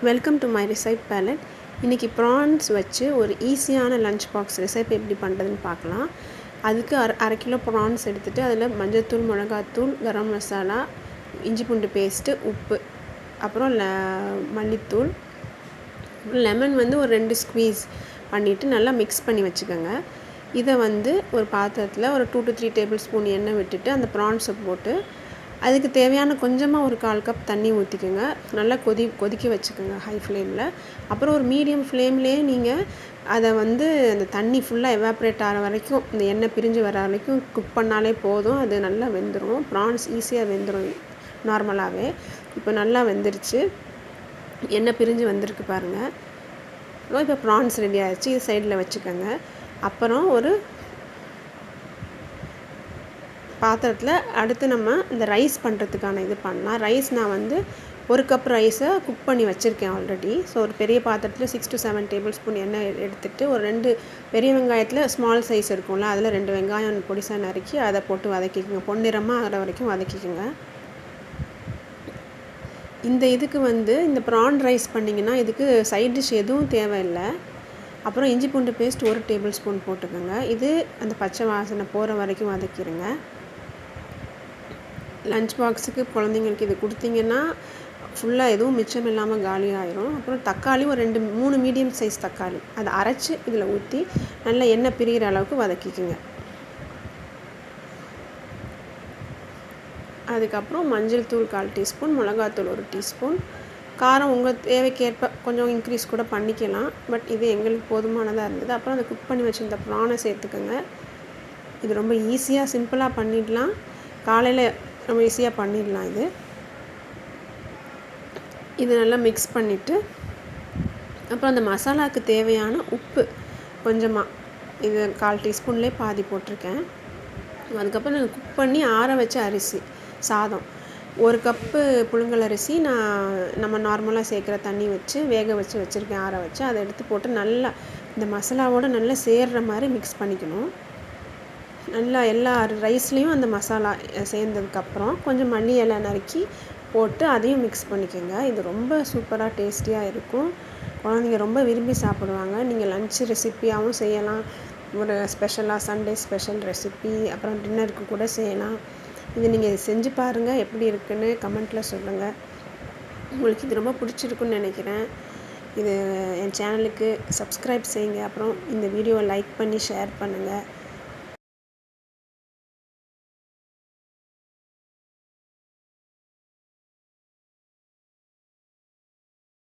Welcome to my recipe palette. இன்றைக்கி prawns வச்சு ஒரு ஈஸியான லஞ்ச் பாக்ஸ் ரெசிபி எப்படி பண்ணுறதுன்னு பார்க்கலாம். அதுக்கு அரை கிலோ ப்ரான்ஸ் எடுத்துகிட்டு அதில் மஞ்சள்தூள், மிளகாத்தூள், கரம் மசாலா, இஞ்சி பூண்டு பேஸ்ட்டு, உப்பு, அப்புறம் மல்லித்தூள், லெமன் ஒரு 2 ஸ்க்வீஸ் பண்ணிவிட்டு நல்லா மிக்ஸ் பண்ணி வச்சுக்கோங்க. இதை ஒரு பாத்திரத்தில் ஒரு 2 to 3 டேபிள் ஸ்பூன் எண்ணெய் விட்டுட்டு அந்த ப்ரான்ஸை போட்டு அதுக்கு தேவையான கொஞ்சமாக ஒரு 1/4 கப் தண்ணி ஊற்றிக்கோங்க. நல்லா கொதிக்க வச்சுக்கோங்க ஹை ஃப்ளேமில். அப்புறம் ஒரு மீடியம் ஃப்ளேம்லேயே நீங்கள் அதை அந்த தண்ணி ஃபுல்லாக எவாப்ரேட் ஆகிற வரைக்கும், இந்த எண்ணெய் பிரிஞ்சு வர வரைக்கும் குக் பண்ணாலே போதும். அது நல்லா வெந்துடும். ப்ரான்ஸ் ஈஸியாக வெந்துடும் நார்மலாகவே. இப்போ நல்லா வெந்துருச்சு, எண்ணெய் பிரிஞ்சு வந்திருக்கு பாருங்கள். இப்போ ப்ரான்ஸ் ரெடி ஆகிடுச்சு. இது சைடில் வச்சுக்கோங்க. அப்புறம் ஒரு பாத்திரத்தில் அடுத்து நம்ம இந்த ரைஸ் பண்ணுறதுக்கான இது பண்ணலாம். ரைஸ் நான் 1 கப் ரைஸை குக் பண்ணி வச்சுருக்கேன் ஆல்ரெடி. ஸோ ஒரு பெரிய பாத்திரத்தில் 6 to 7 டேபிள் ஸ்பூன் எண்ணெய் எடுத்துகிட்டு ஒரு 2 பெரிய வெங்காயத்தில் ஸ்மால் சைஸ் இருக்கும்ல, அதில் 2 வெங்காயம் பொடிசாக நறுக்கி அதை போட்டு வதக்கிக்கோங்க. பொன்னிறமாக ஆகிற வரைக்கும் வதக்கிக்கோங்க. இந்த இதுக்கு இந்த ப்ரான் ரைஸ் பண்ணிங்கன்னா இதுக்கு சைட் டிஷ் எதுவும் தேவையில்லை. அப்புறம் இஞ்சி பூண்டு பேஸ்ட் 1 டேபிள் ஸ்பூன் போட்டுக்கோங்க. இது அந்த பச்சை வாசனை போகிற வரைக்கும் வதக்கிடுங்க. லஞ்ச் பாக்ஸுக்கு குழந்தைங்களுக்கு இது கொடுத்தீங்கன்னா ஃபுல்லாக எதுவும் மிச்சம் இல்லாமல் காலி ஆயிரும். அப்புறம் தக்காளி ஒரு 3 மீடியம் சைஸ் தக்காளி அதை அரைச்சி இதில் ஊற்றி நல்லா எண்ணெய் பிரிகிற அளவுக்கு வதக்கிக்குங்க. அதுக்கப்புறம் மஞ்சள் தூள் 1/4 டீஸ்பூன், மிளகாத்தூள் 1 டீஸ்பூன், காரம் உங்கள் தேவைக்கேற்ப கொஞ்சம் இன்க்ரீஸ் கூட பண்ணிக்கலாம். பட் இது எங்களுக்கு போதுமானதாக இருந்தது. அப்புறம் அதை குக் பண்ணி வச்சுருந்த ப்ரானை சேர்த்துக்கோங்க. இது ரொம்ப ஈஸியாக சிம்பிளாக பண்ணிடலாம். காலையில் ரொம்ப ஈஸியாக பண்ணிடலாம். இது நல்லா மிக்ஸ் பண்ணிவிட்டு அப்புறம் அந்த மசாலாவுக்கு தேவையான உப்பு கொஞ்சமாக, இது 1/4 டீஸ்பூன்லேயே பாதி போட்டிருக்கேன். அதுக்கப்புறம் நாங்கள் குக் பண்ணி ஆற வச்ச அரிசி சாதம் 1 கப்பு புழுங்கல் அரிசி நம்ம நார்மலாக சேர்க்குற தண்ணி வச்சு வேக வச்சுருக்கேன், ஆற வச்சு. அதை எடுத்து போட்டு நல்லா இந்த மசாலாவோடு நல்லா சேர்கிற மாதிரி மிக்ஸ் பண்ணிக்கணும். நல்லா எல்லா ரைஸ்லேயும் அந்த மசாலா சேர்ந்ததுக்கப்புறம் கொஞ்சம் மல்லி இலை நறுக்கி போட்டு அதையும் மிக்ஸ் பண்ணிக்கோங்க. இது ரொம்ப சூப்பராக டேஸ்டியாக இருக்கும். குழந்தைங்க ரொம்ப விரும்பி சாப்பிடுவாங்க. நீங்கள் லன்ச் ரெசிப்பியாகவும் செய்யலாம், ஒரு ஸ்பெஷலாக சண்டே ஸ்பெஷல் ரெசிபி, அப்புறம் டின்னருக்கு கூட செய்யலாம். இது நீங்கள் செஞ்சு பாருங்கள், எப்படி இருக்குன்னு கமெண்ட்டில் சொல்லுங்கள். உங்களுக்கு இது ரொம்ப பிடிச்சிருக்குன்னு நினைக்கிறேன். இது என் சேனலுக்கு சப்ஸ்கிரைப் செய்யுங்க. அப்புறம் இந்த வீடியோவை லைக் பண்ணி ஷேர் பண்ணுங்கள்.